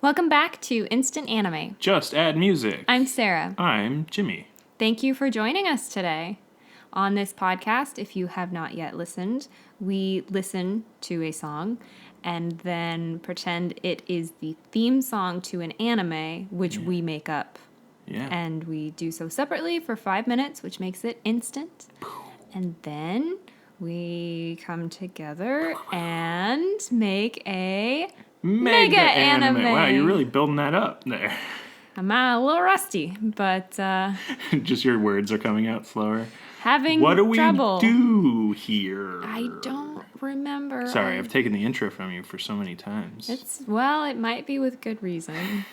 Welcome back to Instant Anime. Just add music. I'm Sarah. I'm Jimmy. Thank you for joining us today. On this podcast, if you have not yet listened, we listen to a song and then pretend it is the theme song to an anime, which we make up. Yeah. And we do so separately for 5 minutes, which makes it instant. And then we come together and make a mega anime. Wow, you're really building that up there. I'm a little rusty, but Just your words are coming out slower. having What do we trouble. do here? I don't remember. Sorry, I've taken the intro from you for so many times. It might be with good reason,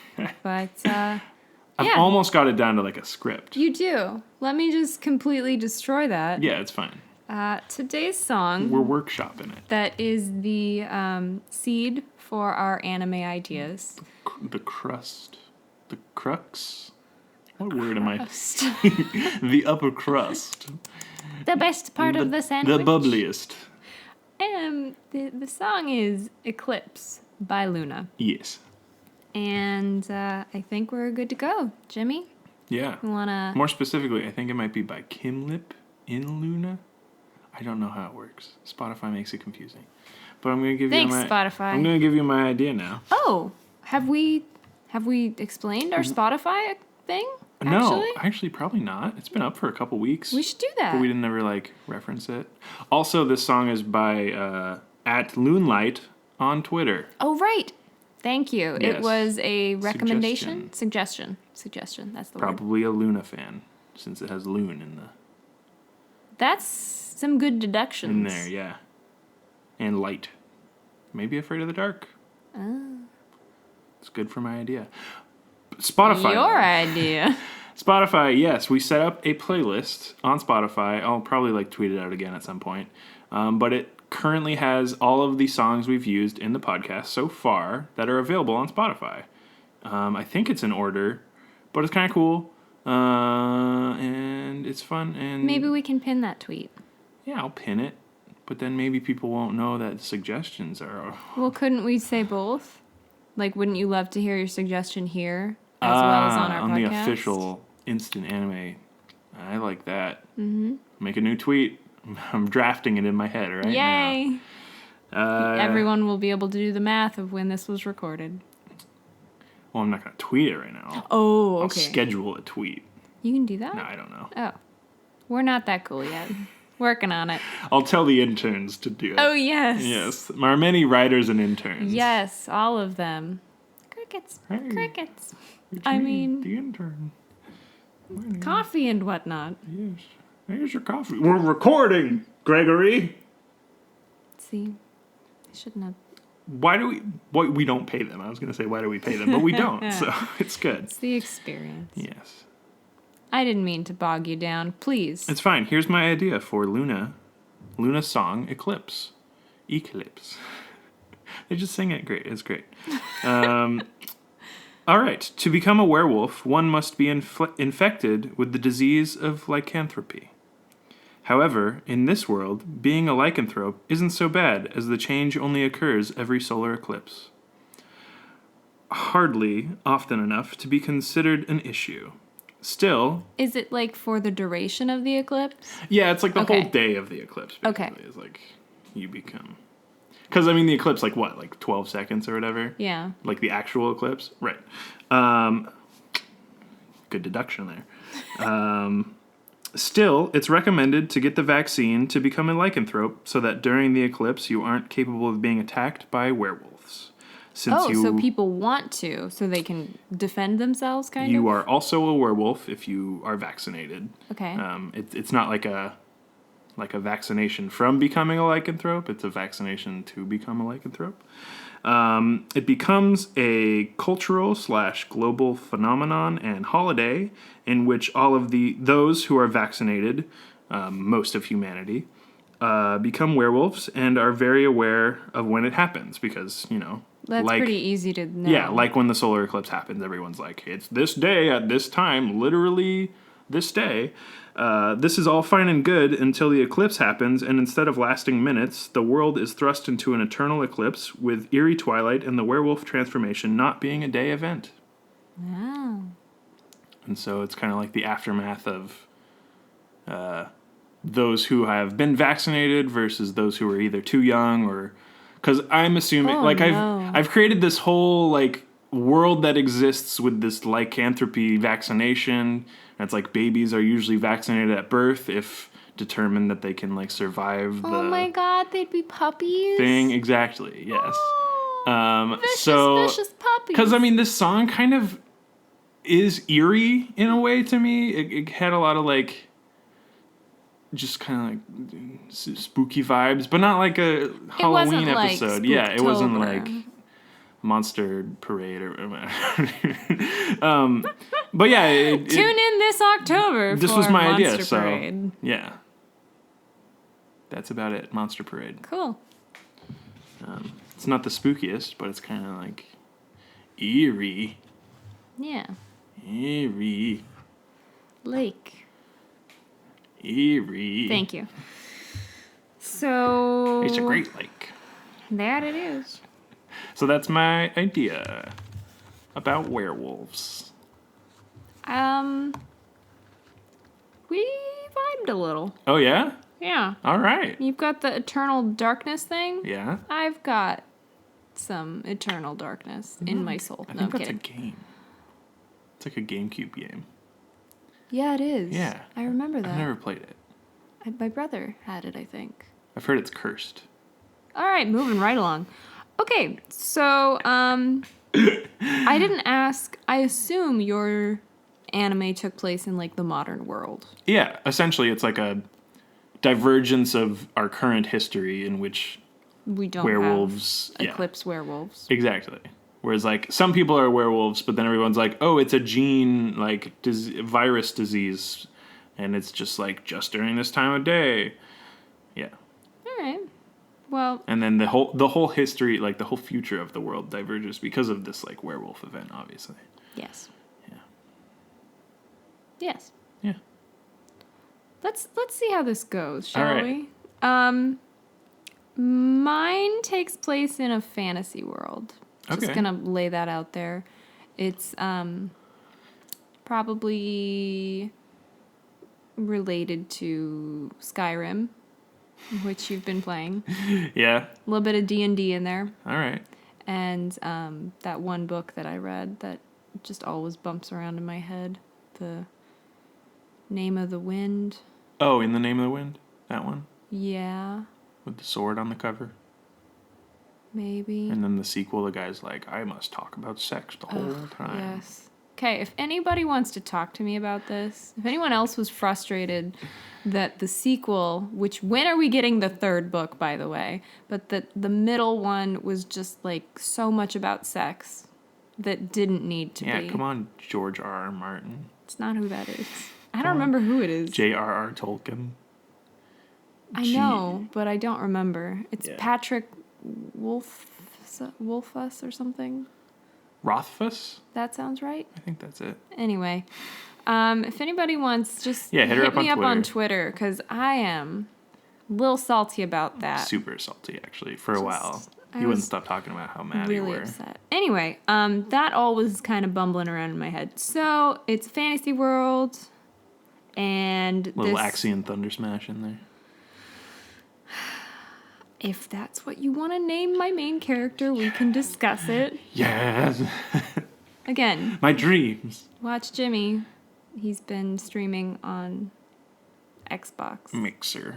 but I've almost got it down to like a script. you do. Let me just completely destroy that. Yeah, it's fine. Today's song We're workshopping it. that is the seed for our anime ideas. The crust. The crux? What word am I? Crust. The upper crust. The best part of the sandwich. The bubbliest. The song is Eclipse by Luna. Yes. And I think we're good to go. Jimmy, Yeah. you wanna... More specifically, I think it might be by Kim Lip in Luna. I don't know how it works. Spotify makes it confusing. But I'm going to give Thanks, you my Spotify. I'm going to give you my idea now. Oh, have we explained our Spotify thing? No, actually probably not. It's been up for a couple weeks. We should do that. But we didn't ever reference it. Also, this song is by at Loonlight on Twitter. Oh, right. Thank you. Yes. It was a recommendation? Suggestion. That's the word. Probably a Luna fan, since it has Loon in That's some good deductions. there, yeah. And light. Maybe afraid of the dark. Oh. It's good for my idea. Spotify. Your idea. Spotify, yes. We set up a playlist on Spotify. I'll probably tweet it out again at some point. But it currently has all of the songs we've used in the podcast so far that are available on Spotify. I think it's in order, but it's kind of cool. And it's fun. And Maybe we can pin that tweet. Yeah, I'll pin it. But then maybe people won't know that suggestions are... Well, couldn't we say both? Wouldn't you love to hear your suggestion here as well as on our podcast? On the official Instant Anime. I like that. Mm-hmm. Make a new tweet. I'm drafting it in my head right Yay! now. Everyone will be able to do the math of when this was recorded. Well, I'm not going to tweet it right now. Oh, okay. I'll schedule a tweet. You can do that? No, I don't know. Oh. We're not that cool yet. Working on it. I'll tell the interns to do it. Oh, yes. Yes. Our many writers and interns. Yes, all of them. Crickets. Hey, Crickets. it's I me, mean... the intern. Coffee and whatnot. Yes. Here's your coffee. We're recording, Gregory. See, I shouldn't have... Why do we don't pay them? I was going to say, why do we pay them? But we don't, so it's good. It's the experience. Yes. I didn't mean to bog you down. Please. It's fine. Here's my idea for Luna's song, Eclipse. Eclipse. They just sing it great. It's great. All right. To become a werewolf, one must be infected with the disease of lycanthropy. However, in this world, being a lycanthrope isn't so bad, as the change only occurs every solar eclipse. Hardly often enough to be considered an issue. Still... Is it for the duration of the eclipse? Yeah, it's the whole day of the eclipse, basically. Okay. It's you become... Because, the eclipse, 12 seconds or whatever? Yeah. The actual eclipse? Right. Good deduction there. Still, it's recommended to get the vaccine to become a lycanthrope so that during the eclipse you aren't capable of being attacked by werewolves. So people want to, so they can defend themselves, kind of? You are also a werewolf if you are vaccinated. Okay. It's not like a vaccination from becoming a lycanthrope. It's a vaccination to become a lycanthrope. It becomes a cultural/global phenomenon and holiday in which all of those who are vaccinated, most of humanity, become werewolves and are very aware of when it happens because, That's pretty easy to know. Yeah, when the solar eclipse happens, everyone's it's this day at this time, literally this day. This is all fine and good until the eclipse happens, and instead of lasting minutes, the world is thrust into an eternal eclipse with eerie twilight and the werewolf transformation not being a day event. Wow. And so it's kind of like the aftermath of those who have been vaccinated versus those who are either too young or... Because I'm assuming... I've created this whole, world that exists with this lycanthropy vaccination. And it's like babies are usually vaccinated at birth if determined that they can, survive the... Oh my god, they'd be puppies? Thing. Exactly, yes. Vicious puppies. Because, this song kind of is eerie in a way to me. It had a lot of, just kind of spooky vibes, but not like a Halloween episode. It wasn't like Monster Parade or but yeah, tune in this October. This was my Monster idea, Parade. So yeah, that's about it. Monster Parade. Cool. It's not the spookiest, but it's kind of eerie. Yeah. Eerie. Lake. Eerie. Thank you. So... It's a great lake. That it is. So that's my idea about werewolves. We vibed a little. Oh, yeah? Yeah. All right. You've got the eternal darkness thing. Yeah? I've got some eternal darkness in my soul. I No, think I'm that's kidding. a game. It's like a GameCube game. Yeah, it is. Yeah. I remember that. I've never played it. My brother had it, I think. I've heard it's cursed. All right, moving right along. Okay, so I didn't ask. I assume your anime took place in the modern world. Yeah, essentially it's like a divergence of our current history in which We don't werewolves have eclipse werewolves. Exactly. Whereas some people are werewolves, but then everyone's like, oh, it's a gene virus disease, and it's just just during this time of day. Yeah. All right. Well. And then the whole history, the whole future of the world diverges because of this werewolf event, obviously. Yes. Yeah. Yes. Yeah. Let's see how this goes, shall All right. we? Mine takes place in a fantasy world. Okay. Just gonna lay that out there. It's probably related to Skyrim, which you've been playing. Yeah. A little bit of D&D in there. All right. And that one book that I read that just always bumps around in my head, The Name of the Wind. Oh, In the Name of the Wind? That one? Yeah. With the sword on the cover? Maybe. And then the sequel, the guy's like, I must talk about sex the whole time. Yes. Okay, if anybody wants to talk to me about this, if anyone else was frustrated that the sequel, which when are we getting the third book, by the way, but the middle one was just so much about sex that didn't need to be. Yeah, come on, George R.R. Martin. It's not who that is. I don't remember who it is. J.R.R. Tolkien. I know, but I don't remember. It's Yeah. Patrick Wolfus or something. Rothfuss? That sounds right. I think that's it. Anyway, if anybody wants, just hit her up me on up on Twitter. Twitter because I am a little salty about that. Super salty, actually, for a while. I You wouldn't was stop talking about how mad you really were. upset. Anyway, that all was kind of bumbling around in my head. So it's a fantasy world, and Little this, Axion Thunder Smash in there. if that's what you want to name my main character, we can discuss it. Yes! Again, My dreams! watch Jimmy. He's been streaming on Xbox. Mixer.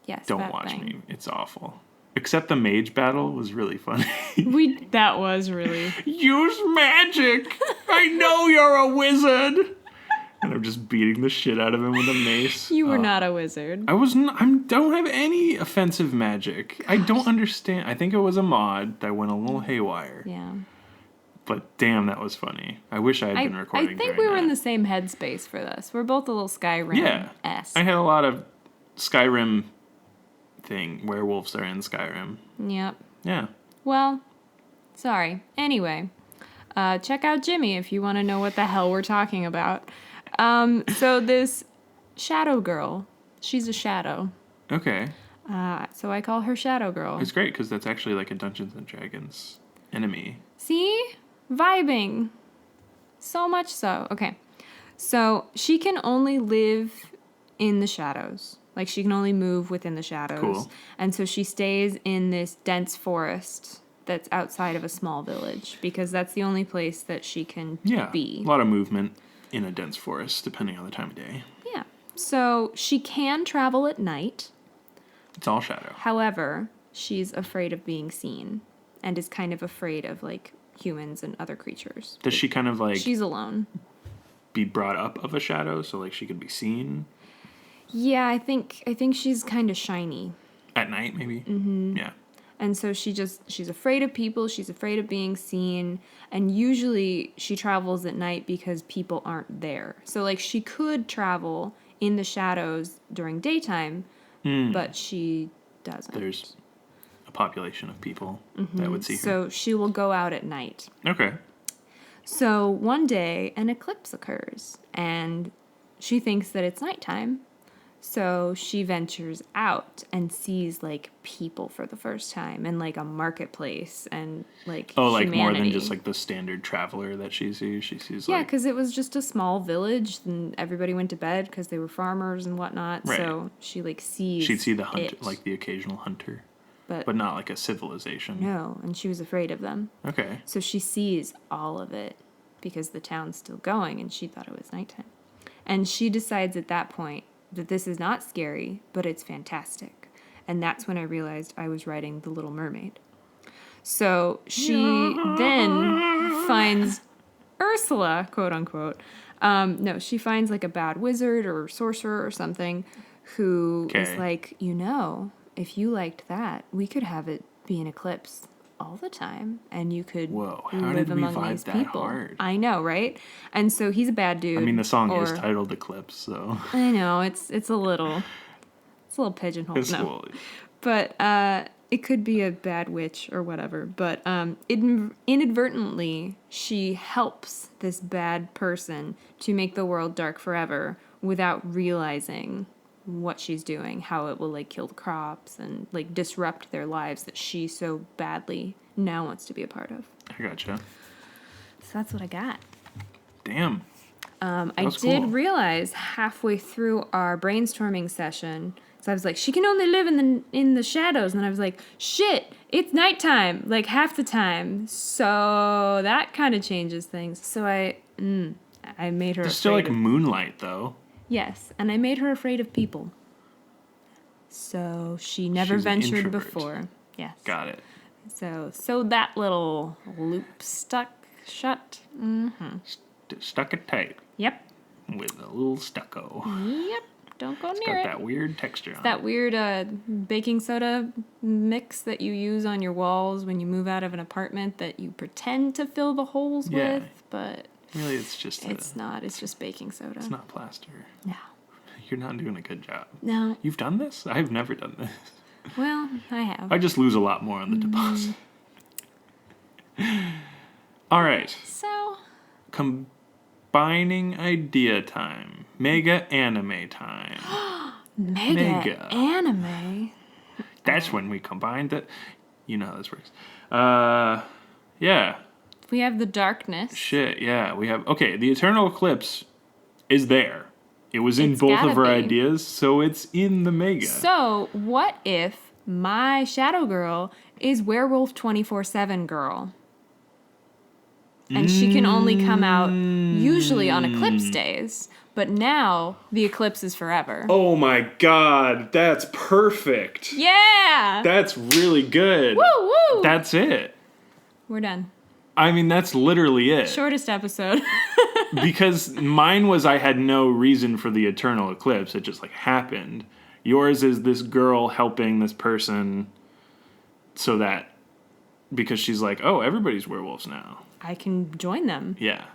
Yes, Don't Fat watch Bang. me. It's awful. Except the mage battle was really funny. That was really. Use magic! I know you're a wizard! And I'm just beating the shit out of him with a mace. You were not a wizard. I wasn't. Don't have any offensive magic. Gosh. I don't understand. I think it was a mod that went a little haywire. Yeah. But damn, that was funny. I wish I had been recording. I think we were in the same headspace for this. We're both a little Skyrim-esque. I had a lot of Skyrim thing. Werewolves are in Skyrim. Yep. Yeah. Well, sorry. Anyway, check out Jimmy if you want to know what the hell we're talking about. So this Shadow Girl. She's a shadow. Okay. So I call her Shadow Girl. It's great because that's actually like a Dungeons and Dragons enemy. See? Vibing. So much so. Okay. So she can only live in the shadows. Like, she can only move within the shadows. Cool. And so she stays in this dense forest that's outside of a small village because that's the only place that she can be. A lot of movement in a dense forest depending on the time of day. Yeah. So she can travel at night. It's all shadow. However, she's afraid of being seen and is kind of afraid of, like, humans and other creatures. Does she kind of like She's alone. be brought up of a shadow so like she could be seen? Yeah, I think she's kind of shiny. At night, maybe? Mm-hmm. Yeah. And so she's afraid of people, she's afraid of being seen, and usually she travels at night because people aren't there. So, like, she could travel in the shadows during daytime, but she doesn't. There's a population of people that would see her. So she will go out at night. Okay. So one day, an eclipse occurs, and she thinks that it's nighttime. So she ventures out and sees, like, people for the first time and, like, a marketplace and, like, like humanity. more than just, like, the standard traveler that she sees. She sees, Yeah, like... because it was just a small village and everybody went to bed because they were farmers and whatnot. Right. So she, like, sees She'd see the hunter, it, like the occasional hunter, but not like a civilization. no, and she was afraid of them. Okay. So she sees all of it because the town's still going and she thought it was nighttime. And she decides at that point that this is not scary, but it's fantastic. And that's when I realized I was writing The Little Mermaid. So she then finds Ursula, quote unquote. No, she finds like a bad wizard or sorcerer or something who is like, if you liked that, we could have it be an eclipse all the time and you could live among these people. Hard? I know, right? And so he's a bad dude. I mean, the song is titled Eclipse, so I know, it's a little pigeonholed. But it could be a bad witch or whatever. But inadvertently, she helps this bad person to make the world dark forever without realizing what she's doing, how it will, like, kill the crops and, like, disrupt their lives that she so badly now wants to be a part of. I gotcha. So that's what I got. Damn. I did realize halfway through our brainstorming session, so I was like, she can only live in the shadows, and then I was like, shit, it's nighttime, like, half the time. So that kind of changes things. So I made her There's still, like, moonlight, though. Yes, and I made her afraid of people. So she never ventured before. Yes. Got it. So that little loop stuck shut. Mm-hmm. Stuck it tight. Yep. With a little stucco. Yep. Don't go near it. Got that weird texture on it. That weird baking soda mix that you use on your walls when you move out of an apartment that you pretend to fill the holes with, but... Really, it's just... It's not. It's just baking soda. It's not plaster. No. You're not doing a good job. No. You've done this? I've never done this. Well, I have. I just lose a lot more on the deposit. All right. So... Combining idea time. Mega anime time. Mega anime? That's when we combined it. You know how this works. Yeah. We have the darkness. Shit, yeah. We have... Okay, the Eternal Eclipse is there. It was in both of our ideas, so it's in the Mega. So, what if my Shadow Girl is Werewolf 24/7 Girl? And she can only come out usually on eclipse days, but now the eclipse is forever. Oh my god, that's perfect. Yeah! That's really good. Woo woo! That's it. We're done. I mean, that's literally it. Shortest episode. Because mine was I had no reason for the eternal eclipse. It just, like, happened. Yours is this girl helping this person so that... Because she's like, oh, everybody's werewolves now. I can join them. Yeah.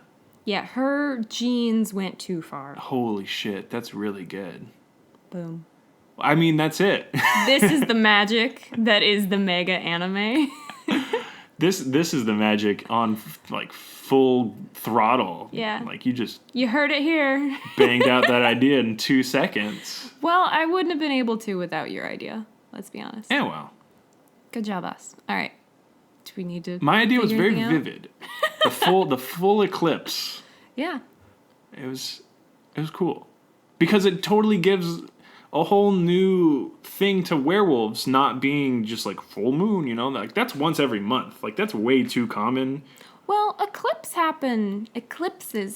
Yeah, her genes went too far. Holy shit, that's really good. Boom. I mean, that's it. This is the magic that is the Mega anime. This is the magic on like full throttle. Yeah. Like you just You heard it here. banged out that idea in 2 seconds. Well, I wouldn't have been able to without your idea. Let's be honest. Yeah, well. Good job, us. All right. Do we need to? My idea was figure very anything out? vivid. The full eclipse. Yeah. It was cool. Because it totally gives a whole new thing to werewolves not being just like full moon, you know? Like that's once every month. Like that's way too common. Well, eclipses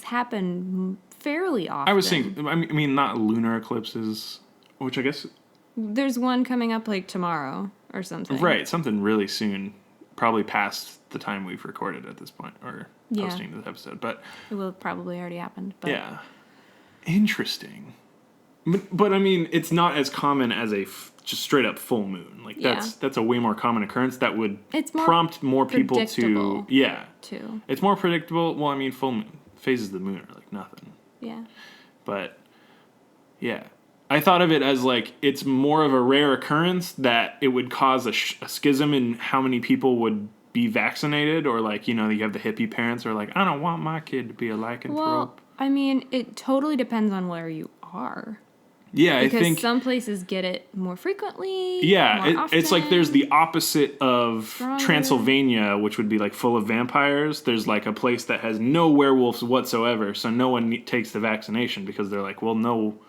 happen fairly often. I was saying, I mean, not lunar eclipses, which I guess... There's one coming up like tomorrow or something. Right, something really soon. Probably past the time we've recorded at this point, or posting this episode. But it will probably already happened. But. yeah. Interesting. But I mean, it's not as common as a just straight up full moon. Like that's a way more common occurrence that would prompt more people to too. It's more predictable. Well, I mean, full moon phases of the moon are like nothing. Yeah. But yeah, I thought of it as like it's more of a rare occurrence that it would cause a schism in how many people would be vaccinated, or like, you know, you have the hippie parents who are like, I don't want my kid to be a lycanthrope. Well, I mean, it totally depends on where you are. Yeah, because I think some places get it more frequently. Yeah, it's like there's the opposite of Stronger. Transylvania, which would be like full of vampires. There's like a place that has no werewolves whatsoever, so no one takes the vaccination because they're like, well, no,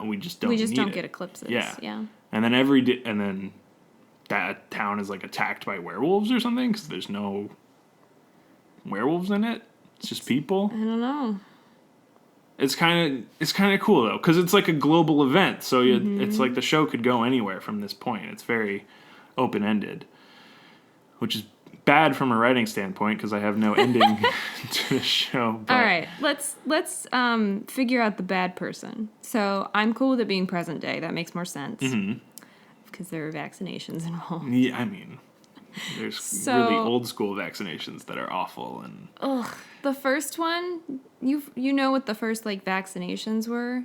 we just don't. We just need don't it. get eclipses. Yeah, yeah. And then that town is like attacked by werewolves or something because there's no werewolves in it. It's just people. I don't know. It's kind of cool though, because it's like a global event. So it's like the show could go anywhere from this point. It's very open ended, which is bad from a writing standpoint because I have no ending to the show. But. All right, let's figure out the bad person. So I'm cool with it being present day. That makes more sense because there are vaccinations involved. Yeah, I mean, there's really old school vaccinations that are awful and. Ugh, the first one. You know what the first like vaccinations were?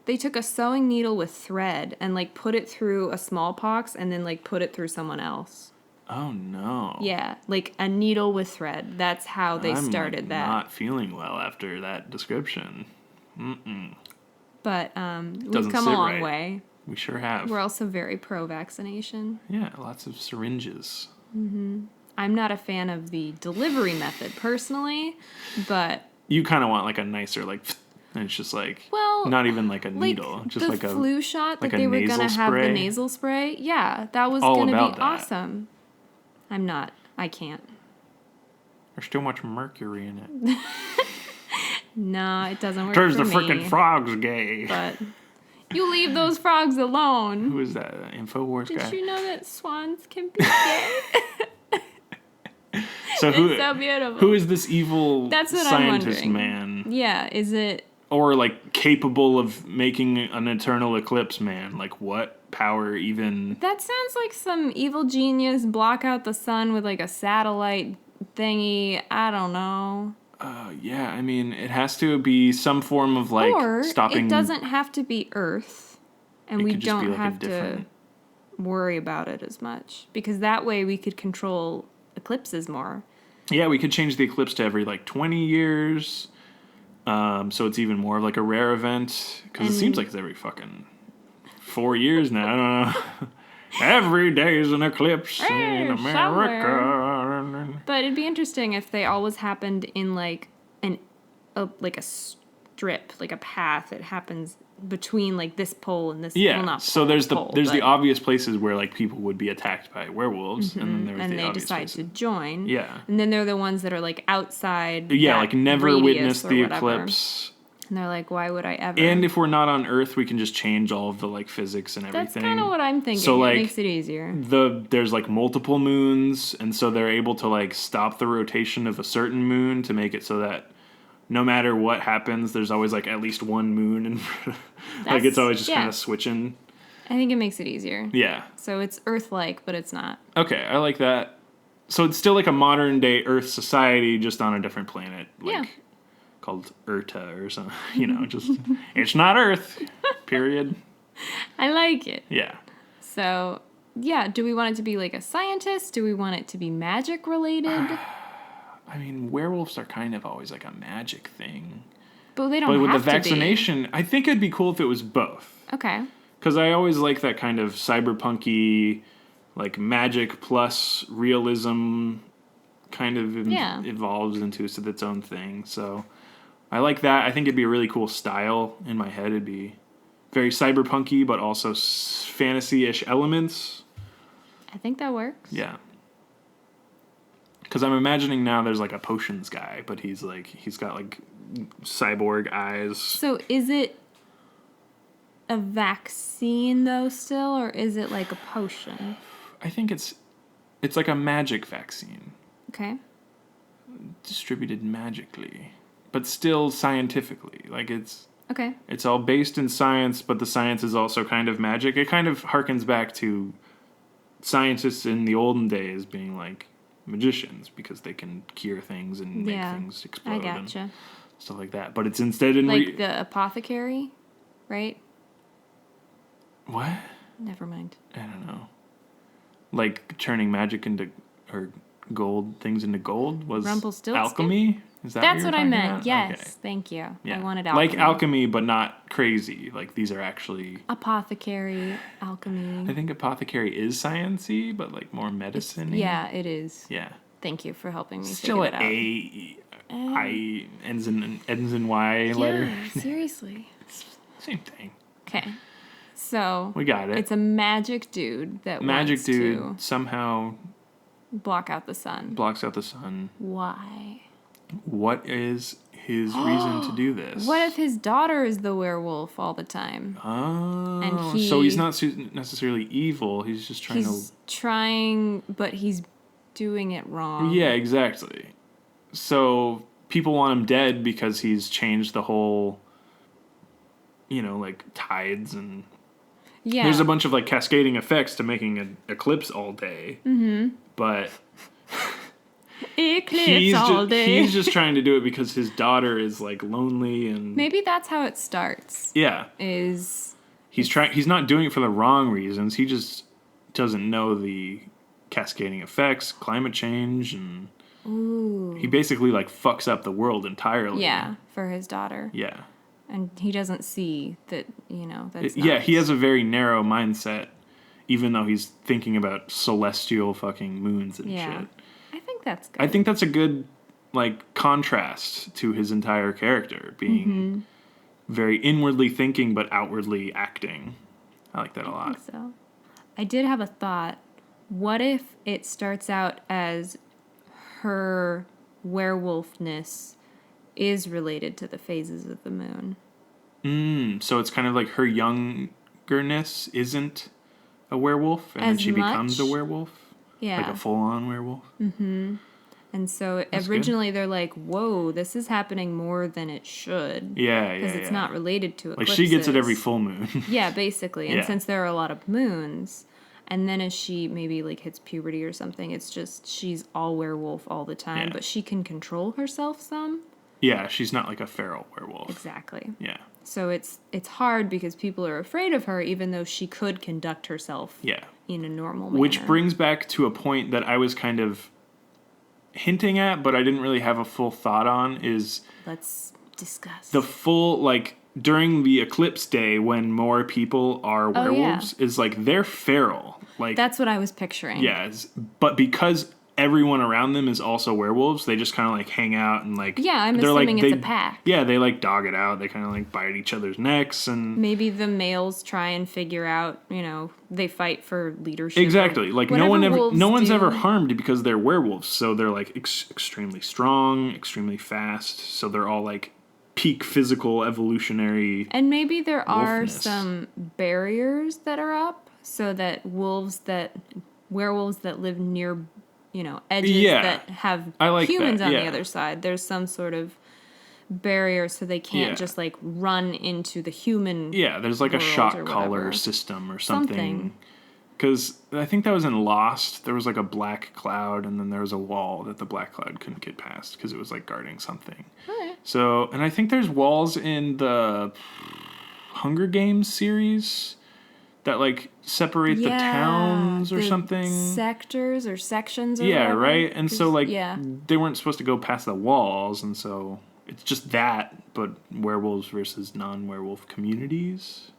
They took a sewing needle with thread and like put it through a smallpox and then like put it through someone else. Oh no. Yeah, like a needle with thread. That's how they started that. I'm not feeling well after that description. But we've come a long way. We sure have. We're also very pro-vaccination. Yeah, lots of syringes. I'm not a fan of the delivery method personally, but you kind of want like a nicer like, and it's just like not even like a needle, just like a flu shot like that they were gonna have the spray. nasal spray. Yeah, that was All gonna about be that. awesome. I'm not. I can't. There's too much mercury in it. No, it doesn't work. Turns for the me, frickin' frogs gay. But you leave those frogs alone. Who is that? InfoWars guy? Did you know that swans can be gay? So It's so beautiful. Who is this evil That's what scientist I'm wondering. man? Yeah, is it? Or like capable of making an eternal eclipse man? Like what power even? That sounds like some evil genius block out the sun with like a satellite thingy. I don't know. Yeah, I mean, it has to be some form of like Or stopping. it doesn't have to be Earth, and It we could just be, don't like, a have to different- worry about it as much because that way we could control eclipses more. Yeah, we could change the eclipse to every like 20 years. So it's even more of like a rare event because it seems like it's every fucking 4 years now. I don't know. Every day is an eclipse in America. But it'd be interesting if they always happened in like like a strip, like a path. It happens between like this pole and this. Yeah. Well, not So there's pole, the but- obvious places where like people would be attacked by werewolves, and then there's and the they obvious decide places. to join. Yeah. And then they're the ones that are like outside. Yeah, that like never radius witnessed or the whatever. eclipse. And they're like, why would I ever? And if we're not on Earth, we can just change all of the like physics and everything. That's kind of what I'm thinking. So, like, it makes it easier. There's like multiple moons, and so they're able to like stop the rotation of a certain moon to make it so that no matter what happens, there's always like at least one moon, and like it's always just kind of switching. I think it makes it easier. Yeah. So it's Earth-like, but it's not. Okay, I like that. So it's still like a modern day Earth society, just on a different planet. Like, Yeah. Called Urta or something. You know, just it's not Earth. Period. I like it. Yeah. So Yeah, do we want it to be like a scientist? Do we want it to be magic related? I mean, werewolves are kind of always like a magic thing. But they don't But with the have to be. vaccination, I think it'd be cool if it was both. Okay. Because I always like that kind of cyberpunky, like magic plus realism kind of evolves into its own thing. So I like that. I think it'd be a really cool style in my head. It'd be very cyberpunky, but also fantasy-ish elements. I think that works. Yeah. Because I'm imagining now there's like a potions guy, but he's got like cyborg eyes. So is it a vaccine though still, or is it like a potion? I think it's like a magic vaccine. Okay. Distributed magically, but still scientifically. Like it's all based in science, but the science is also kind of magic. It kind of harkens back to scientists in the olden days being like magicians because they can cure things and make things explode. I gotcha. And stuff like that. But it's instead in like the apothecary, right? What? Never mind. I don't know. Like turning magic into things into gold was Rumpelstiltskin? alchemy. Is that That's what I meant. about? Yes, Okay. thank you. Yeah. I wanted alchemy. Like alchemy, but not crazy. Like these are actually Apothecary, alchemy. I think apothecary is sciencey, but like more medicine-y. Yeah, it is. Yeah. Thank you for helping me Still figure an it out. I ends in Y letter. Yeah, seriously. Same thing. Okay. So We got it. it's a magic dude that wants dude to somehow block out the sun. blocks out the sun. Why? What is his reason to do this? What if his daughter is the werewolf all the time? Oh, And so he's not necessarily evil. He's just trying He's trying, but he's doing it wrong. Yeah, exactly. So people want him dead because he's changed the whole, like tides and. Yeah. There's a bunch of like cascading effects to making an eclipse all day. Mm-hmm. But eclipse all day. He's just trying to do it because his daughter is like lonely and maybe that's how it starts. Yeah. Is he's not doing it for the wrong reasons. He just doesn't know the cascading effects, climate change, and he basically like fucks up the world entirely. Yeah, for his daughter. Yeah. And he doesn't see that, that's Yeah, he has a very narrow mindset, even though he's thinking about celestial fucking moons and shit. I think that's good. I think that's a good, like, contrast to his entire character, being very inwardly thinking but outwardly acting. I like that a lot. I think so. I did have a thought. What if it starts out as her werewolfness is related to the phases of the moon? So it's kind of like her youngerness isn't a werewolf, and then she becomes a werewolf? Yeah. Like a full-on werewolf? Mm-hmm. And so originally they're like, whoa, this is happening more than it should. Yeah, because it's not related to eclipses. Like she gets it every full moon. Yeah, basically. And since there are a lot of moons, and then as she maybe like hits puberty or something, it's just she's all werewolf all the time, but she can control herself some. Yeah, she's not like a feral werewolf. Exactly. Yeah. So it's hard because people are afraid of her, even though she could conduct herself in a normal manner. Which brings back to a point that I was kind of hinting at, but I didn't really have a full thought on, is... Let's discuss. The full, like, during the eclipse day when more people are werewolves, is like, they're feral. Like that's what I was picturing. Yeah, but because everyone around them is also werewolves, they just kind of like hang out and like I'm assuming it's a pack. Yeah, they like dog it out. They kind of like bite each other's necks and maybe the males try and figure out, they fight for leadership. Exactly. Like no one's ever harmed because they're werewolves, so they're like extremely strong, extremely fast. So they're all like peak physical evolutionary. And maybe there are some barriers that are up so that werewolves that live near edges that have humans on the other side. There's some sort of barrier so they can't just like run into the human. Yeah, there's like a shock collar system or something. Because I think that was in Lost. There was like a black cloud and then there was a wall that the black cloud couldn't get past because it was like guarding something. Okay. So, and I think there's walls in the Hunger Games series that like separate the towns or the something. Sectors or sections or Yeah, whatever. right? And so like Yeah. they weren't supposed to go past the walls, and so it's just that, but werewolves versus non-werewolf communities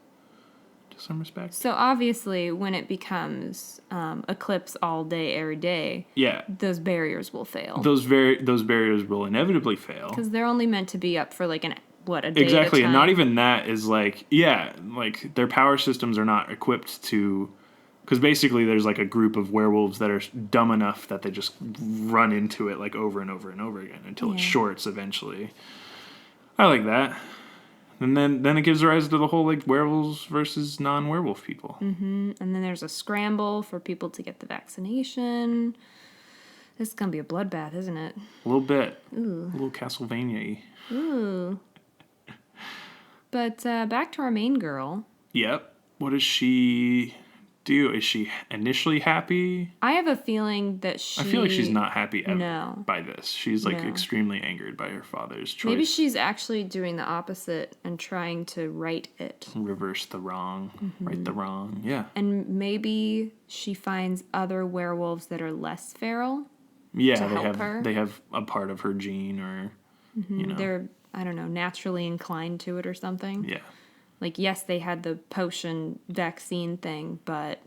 to some respect. So obviously when it becomes eclipse all day, every day, Yeah. those barriers will fail. Those barriers will inevitably fail. Because they're only meant to be up for like a day Exactly, at a time. and not even that is like, yeah, like their power systems are not equipped to, because basically there's like a group of werewolves that are dumb enough that they just run into it like over and over and over again until it shorts eventually. I like that. And then it gives rise to the whole like werewolves versus non-werewolf people. Mm-hmm. And then there's a scramble for people to get the vaccination. This is going to be a bloodbath, isn't it? A little bit. Ooh. A little Castlevania-y. Ooh. But back to our main girl. Yep. What does she do? Is she initially happy? I have a feeling that I feel like she's not happy No. by this. She's like No. extremely angered by her father's choice. Maybe she's actually doing the opposite and trying to right it. Reverse the wrong, right the wrong. Yeah. And maybe she finds other werewolves that are less feral. Yeah, to help her. They have a part of her gene, or you know. They're, I don't know, naturally inclined to it or something. Yeah. Like, yes, they had the potion vaccine thing, but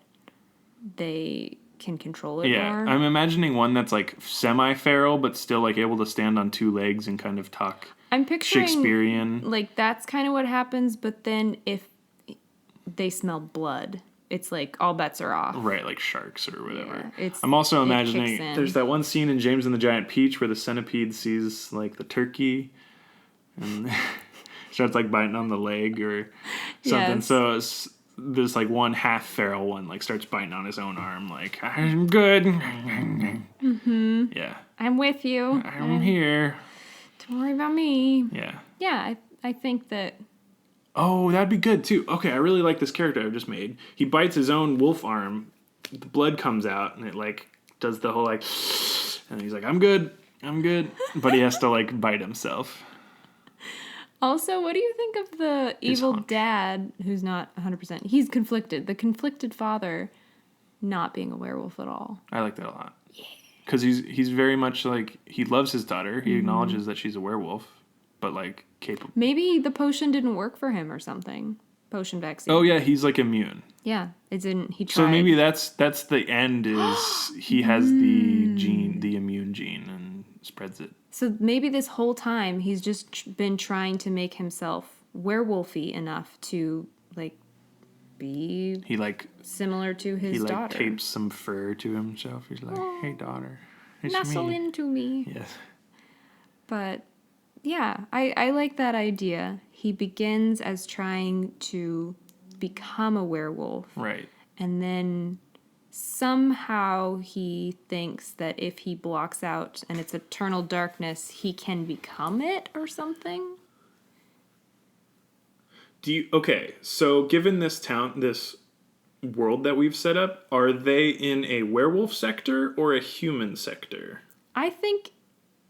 they can control it Yeah, more. I'm imagining one that's like semi-feral, but still like able to stand on two legs and kind of talk I'm picturing Shakespearean. like that's kind of what happens, but then if they smell blood, it's like all bets are off. Right, like sharks or whatever. Yeah, I'm also it kicks imagining in. there's that one scene in James and the Giant Peach where the centipede sees like the turkey and starts like biting on the leg or something. Yes. So there's like one half feral one like starts biting on his own arm like, I'm good. Mm-hmm. Yeah. I'm with you. I'm here. Don't worry about me. Yeah. Yeah, I think that. Oh, that'd be good too. Okay, I really like this character I've just made. He bites his own wolf arm, the blood comes out, and it like does the whole like, and he's like, I'm good, but he has to like bite himself. Also, what do you think of the evil dad who's not 100%? He's conflicted. The conflicted father not being a werewolf at all. I like that a lot. Yeah. Because he's very much like, he loves his daughter. He acknowledges that she's a werewolf, but like capable. Maybe the potion didn't work for him or something. Potion vaccine. Oh yeah, he's like immune. Yeah, it didn't. He tried. So maybe that's the end is he has the gene, the immune gene, and spreads it. So maybe this whole time he's just been trying to make himself werewolfy enough to like be He like similar to his daughter. tapes some fur to himself. He's like, "Hey, daughter, it's Nestle me." into me. Yes. But yeah, I like that idea. He begins as trying to become a werewolf. Right. And then somehow he thinks that if he blocks out and it's eternal darkness, he can become it or something. Okay, so given this world that we've set up, are they in a werewolf sector or a human sector? I think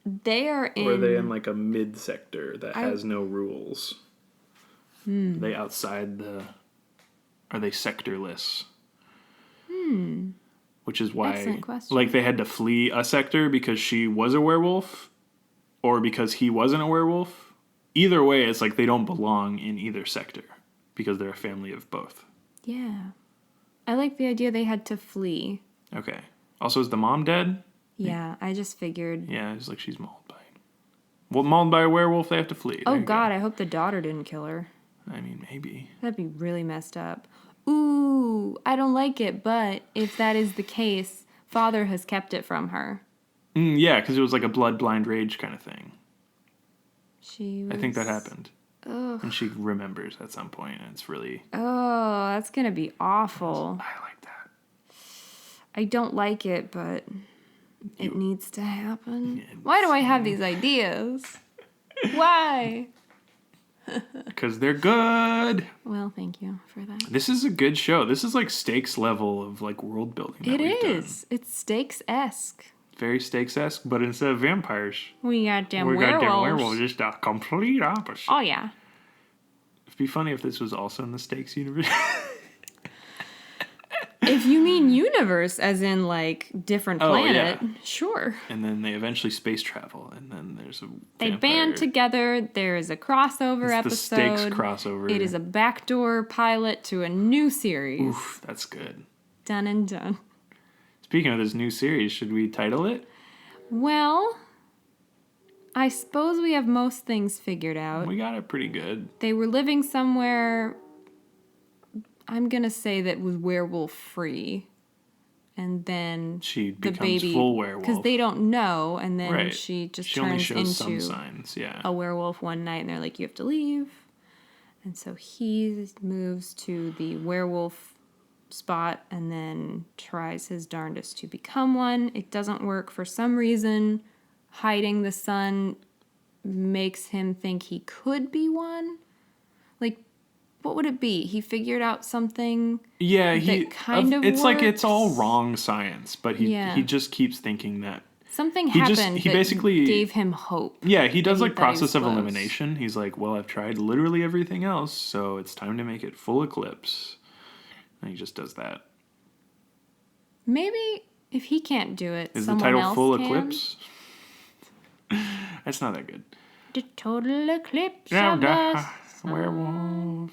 they are in... Or are they in like a mid sector that has no rules? Are they outside are they sectorless? Which is why, Excellent question. like, they had to flee a sector because she was a werewolf, or because he wasn't a werewolf. Either way, it's like they don't belong in either sector because they're a family of both. Yeah. I like the idea they had to flee. Okay. Also, is the mom dead? Yeah, I just figured. Yeah, it's like she's mauled by. Well, mauled by a werewolf, they have to flee. Oh, There you God, go. I hope the daughter didn't kill her. I mean, maybe. That'd be really messed up. Ooh, I don't like it, but if that is the case, father has kept it from her. Yeah, because it was like a blood-blind rage kind of thing. I think that happened. Ugh. And she remembers at some point, and it's really... Oh, that's going to be awful. I like that. I don't like it, but it needs to happen. Why do I have these ideas? Why? Because they're good. Well, thank you for that. This is a good show. This is like stakes level of like world building. That It we've done. is. It's stakes-esque. Very stakes-esque, but instead of vampires, We got them we werewolves. got them werewolves. Just a complete opposite. Oh, yeah. It'd be funny if this was also in the stakes universe. If you mean universe, as in like different planet, sure. And then they eventually space travel, and then there's a They vampire. band together. There is a crossover episode. The Stakes crossover. It is a backdoor pilot to a new series. Oof, that's good. Done and done. Speaking of this new series, should we title it? Well, I suppose we have most things figured out. We got it pretty good. They were living somewhere, I'm going to say that was werewolf free. And then she becomes the baby, full werewolf. because they don't know, and then Right. she just She only turns shows into some signs, yeah. a werewolf one night, and they're like, you have to leave. And so he moves to the werewolf spot and then tries his darndest to become one. It doesn't work for some reason. Hiding the sun makes him think he could be one. Like, what would it be? He figured out something. Yeah, it's like it's all works. wrong science, but he just keeps thinking that Something he happened he that basically gave him hope. Yeah, he does he like thought he was process of close. elimination. He's like, well, I've tried literally everything else, so it's time to make it full eclipse. And he just does that. Maybe if he can't do it, Is the someone title else Full can. Eclipse? That's not that good. The total eclipse of the Werewolf.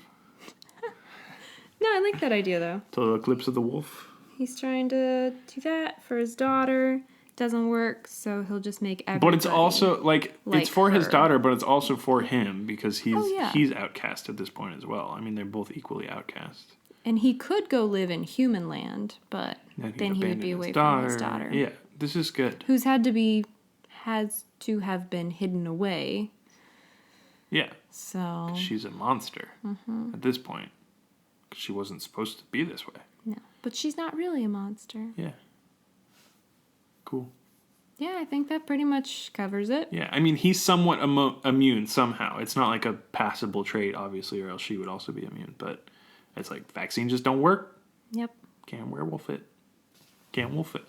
No, I like that idea though. Total Eclipse of the Wolf. He's trying to do that for his daughter. Doesn't work, so he'll just make everybody. But it's also like it's for his her. daughter, but it's also for him because yeah. he's outcast at this point as well. I mean, they're both equally outcast. And he could go live in human land, but then he would be away from his daughter. Yeah, this is good. Who's has to have been hidden away. Yeah. So She's a monster at this point. 'Cause she wasn't supposed to be this way. no, but she's not really a monster. Yeah. Cool. Yeah, I think that pretty much covers it. Yeah, I mean, he's somewhat immune somehow. It's not like a passable trait, obviously, or else she would also be immune. But it's like vaccines just don't work. Yep. Can't werewolf it. Can't wolf it.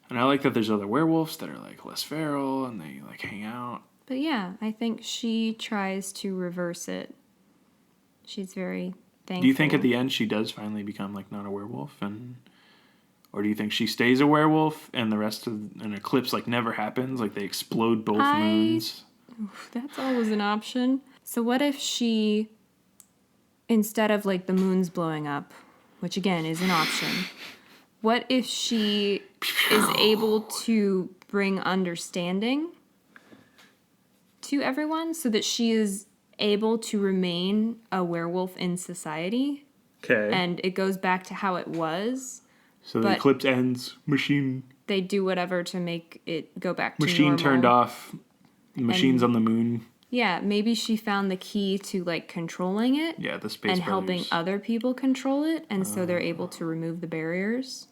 And I like that there's other werewolves that are like less feral and they like hang out. But yeah, I think she tries to reverse it. She's very thankful. Do you think at the end she does finally become like not a werewolf, or do you think she stays a werewolf and the rest of an eclipse like never happens, like they explode both moons? That's always an option. So what if she, instead of like the moons blowing up, which again is an option, what if she is able to bring understanding to everyone so that she is able to remain a werewolf in society? Okay. And it goes back to how it was. So the eclipse ends. They do whatever to make it go back to Machine normal. turned off. Machines on the moon. Yeah, maybe she found the key to like controlling it. Yeah, the Space and Brothers. helping other people control it, and so they're able to remove the barriers.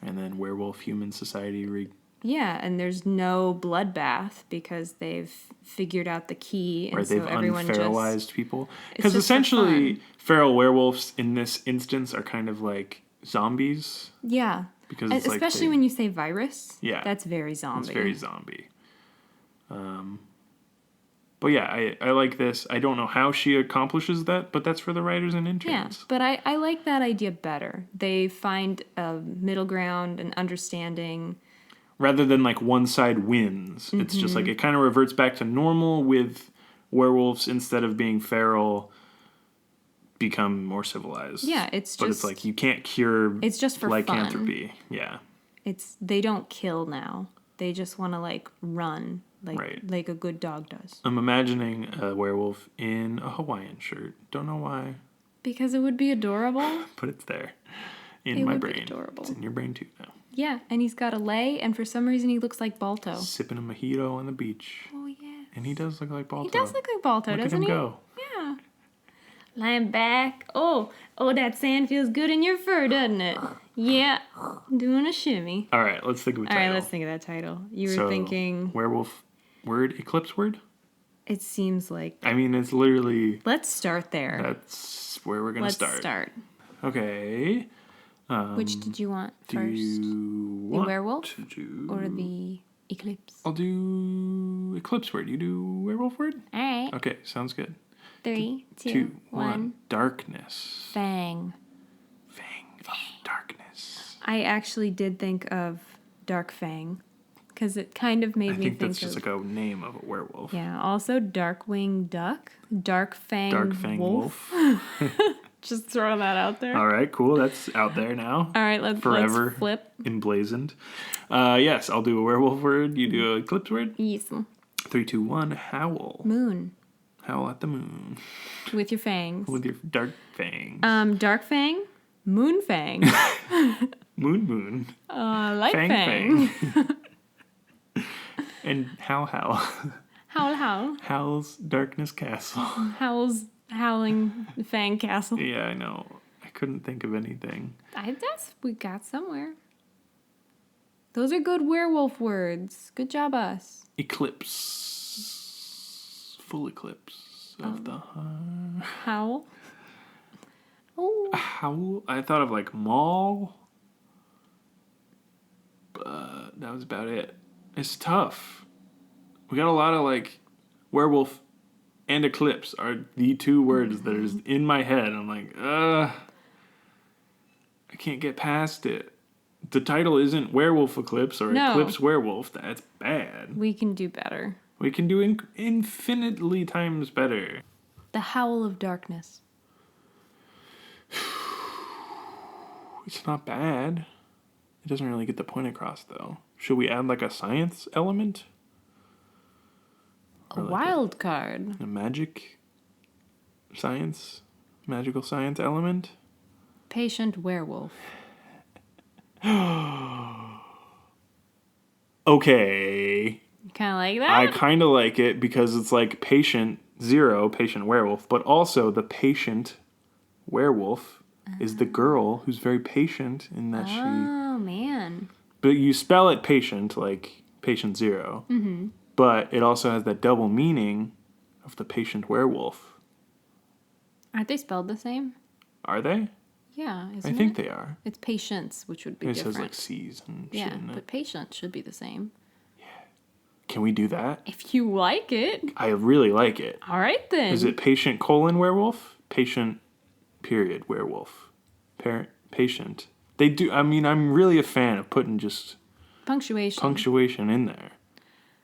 And then werewolf human society. Yeah, and there's no bloodbath because they've figured out the key, and Right, so they've everyone unferalized just people. it's Because just for essentially, fun. feral werewolves in this instance are kind of like zombies. Yeah, Because and it's like especially when you say virus. Yeah, that's very zombie. It's very zombie. But yeah, I like this. I don't know how she accomplishes that, but that's for the writers and interns. Yeah, but I like that idea better. They find a middle ground, an understanding. Rather than like one side wins. It's just like it kind of reverts back to normal with werewolves instead of being feral become more civilized. Yeah, it's But just... it's like you can't cure it's just for lycanthropy. fun. Yeah. They don't kill now. They just want to like run like a good dog does. I'm imagining a werewolf in a Hawaiian shirt. Don't know why, Because it would be adorable. but it's there in It my would be brain. adorable. It's in your brain too now. Yeah, and he's got a lei, and for some reason he looks like Balto. Sipping a mojito on the beach. Oh, yes. And he does look like Balto. He does look like Balto, Look doesn't at him he? go. Yeah. Lying back. Oh, that sand feels good in your fur, doesn't it? Yeah. Doing a shimmy. All right, let's think of a title. All right, let's think of that title. You were So, thinking... werewolf word, eclipse word? It seems like... I mean, it's literally... Let's start there. That's where we're going to start. Let's start. Okay. Which did you want Do first? you The want werewolf to do... or the eclipse? I'll do eclipse word. You do werewolf word? All right. Okay, sounds good. 3, 2, 2, 1. 1. Darkness. Fang. Fang. I actually did think of Dark Fang because it kind of made I me think think that's just of... like a name of a werewolf. Yeah, also Darkwing Duck, Dark Fang, Dark Fang Wolf. Just throwing that out there. All right, cool. That's out there now. All right, let's flip. Emblazoned. Yes, I'll do a werewolf word. You do a eclipse word. Yes. 3, 2, 1. Howl. Moon. Howl at the moon. With your fangs. With your dark fangs. Dark Fang, Moon Fang. Moon. Light Fang. And Howl. Howl. Howl's Darkness Castle. Howl's Howling Fang Castle. Yeah, I know. I couldn't think of anything. That's we got somewhere. Those are good werewolf words. Good job, us. Eclipse. Full eclipse of the Howl. Oh. Howl. I thought of like mall. But that was about it. It's tough. We got a lot of like werewolf and eclipse are the two words that are in my head. I'm like, I can't get past it. The title isn't Werewolf Eclipse or Eclipse Werewolf. That's bad. We can do better. We can do infinitely times better. The Howl of Darkness. It's not bad. It doesn't really get the point across, though. Should we add like a science element? A wild card. A magical science element? Patient werewolf. Okay. Kind of like that? I kind of like it because it's like patient werewolf, but also the patient werewolf is the girl who's very patient in that Oh, man. But you spell it patient, like patient zero. Mm-hmm. But it also has that double meaning of the patient werewolf. Aren't they spelled the same? Are they? Yeah, I think they are. It's patience, which would be it different. says like C's and shit yeah, in it. but patient should be the same. Can we do that? If you like it. I really like it. All right, then. Is it patient : werewolf? Patient period werewolf. Patient. They do. I mean, I'm really a fan of putting just punctuation in there.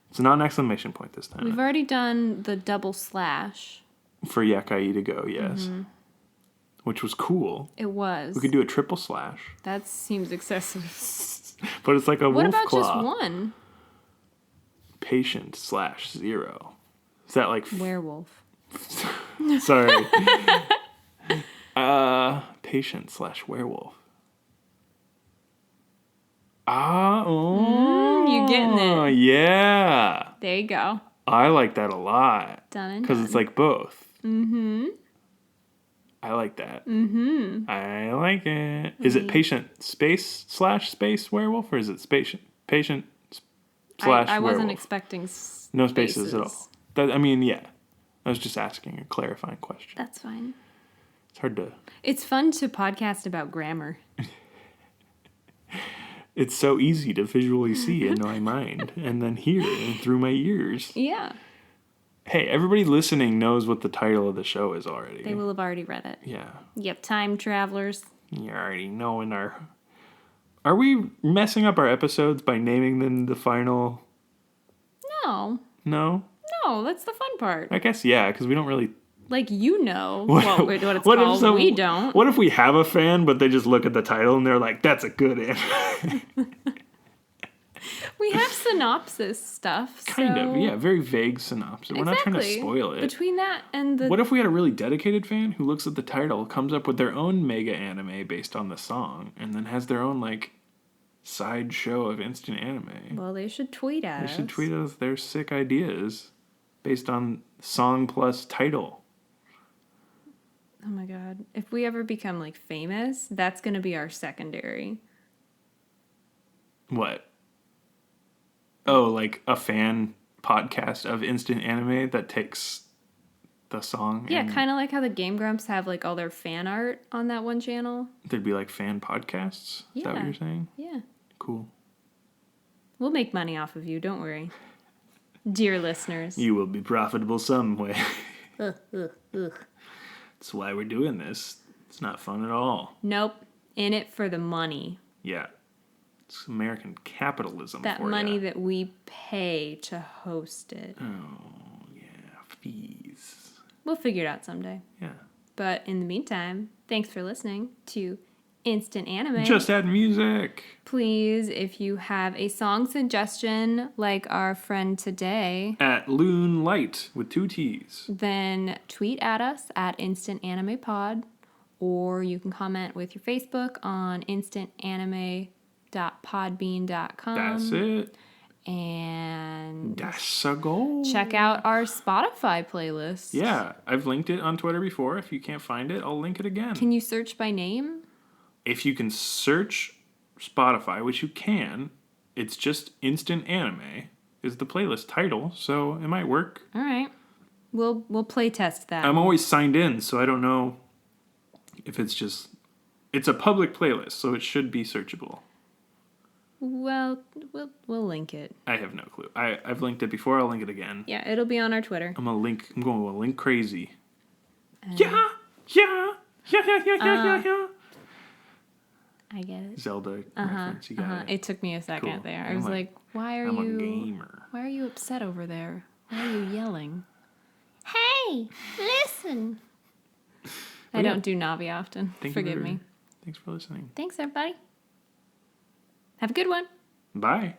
It's not an exclamation point this time. We've already done the double slash. For Yakai to go, yes. Mm-hmm. Which was cool. It was. We could do a triple slash. That seems excessive. But it's like a wolf claw. What about just one? Patient / 0. Is that like... Werewolf. Sorry. Patient / werewolf. You're getting it. Yeah. There you go. I like that a lot. Done and because done. it's like both. Mm-hmm. I like that. Mm-hmm. I like it. Is it patient space / werewolf, or is it patient / I wasn't expecting no spaces at all. I mean, yeah. I was just asking a clarifying question. That's fine. It's hard to... It's fun to podcast about grammar. It's so easy to visually see in my mind and then hear through my ears. Yeah. Hey, everybody listening knows what the title of the show is already. They will have already read it. Yeah. Yep, time travelers. You already know in our... Are we messing up our episodes by naming them the final... No. No? No, that's the fun part. I guess, yeah, because we don't really... Like, you know what it's called. We don't. What if we have a fan, but they just look at the title and they're like, that's a good answer. We have synopsis stuff. Kind of, yeah. Very vague synopsis. We're not trying to spoil it. Between that and the... What if we had a really dedicated fan who looks at the title, comes up with their own mega anime based on the song, and then has their own, like, side show of instant anime? Well, they should tweet us. They should tweet us their sick ideas based on song plus title. Oh my god. If we ever become, like, famous, that's going to be our secondary. What? Oh, like a fan podcast of instant anime that takes the song? Yeah, kind of like how the Game Grumps have, like, all their fan art on that one channel. There'd be, like, fan podcasts? Yeah. Is that what you're saying? Yeah. Cool. We'll make money off of you, don't worry. Dear listeners. You will be profitable some way. That's why we're doing this. It's not fun at all. Nope. In it for the money. Yeah. It's American capitalism That for money ya. that we pay to host it. Oh, yeah. Fees. We'll figure it out someday. Yeah. But in the meantime, thanks for listening to Instant Anime. Just add music. Please, if you have a song suggestion like our friend today, At Loon Light with 2 T's. then tweet at us at Instant Anime Pod, or you can comment with your Facebook on instantanime.podbean.com. That's it. And That's a goal. check out our Spotify playlist. Yeah, I've linked it on Twitter before. If you can't find it, I'll link it again. Can you search by name? If you can search Spotify, which you can, it's just Instant Anime is the playlist title, so it might work. All right. We'll play test that. I'm always signed in, so I don't know if it's a public playlist, so it should be searchable. Well, we'll link it. I have no clue. I've linked it before. I'll link it again. Yeah, it'll be on our Twitter. I'm going to link crazy. Yeah. I get it. Zelda reference. You got it. It took me a second Cool. there. I was like, I'm a gamer. Why are you upset over there? Why are you yelling? Hey, listen. I don't do Navi often. Forgive me. Thanks for listening. Thanks, everybody. Have a good one. Bye.